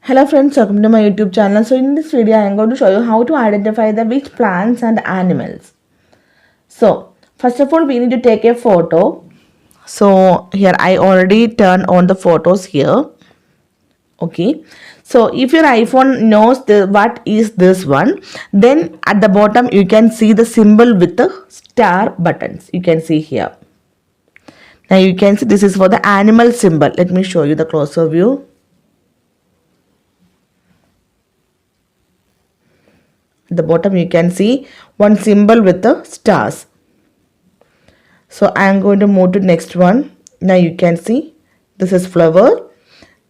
Hello friends, welcome to my YouTube channel. So in this video I am going to show you how to identify the which plants and animals. So first of all we need to take a photo. So here I already turned on the photos here. Okay. So if your iPhone knows what is this one, then at the bottom you can see the symbol with the star buttons. You can see here. Now you can see this is for the animal symbol. Let me show you the closer view. At the bottom you can see one symbol with the stars. So I am going to move to next one. Now you can see this is flower,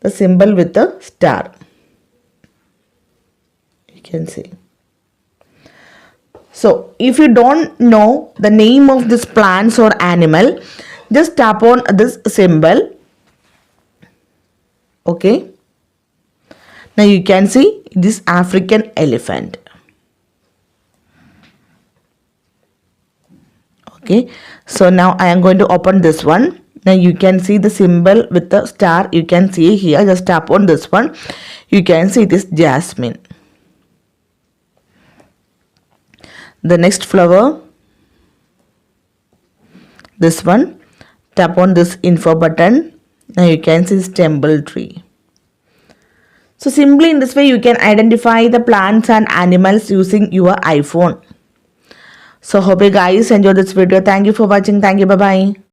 the symbol with the star. You can see. So if you don't know the name of this plants or animal, just tap on this symbol. Okay. Now you can see this African elephant. Okay, so now I am going to open this one. Now you can see the symbol with the star. You can see here, just tap on this one. You can see this jasmine. The next flower, this one, tap on this info button. Now you can see this temple tree. So simply in this way you can identify the plants and animals using your iPhone. So hope you guys enjoyed this video. Thank you for watching. Thank you. Bye bye.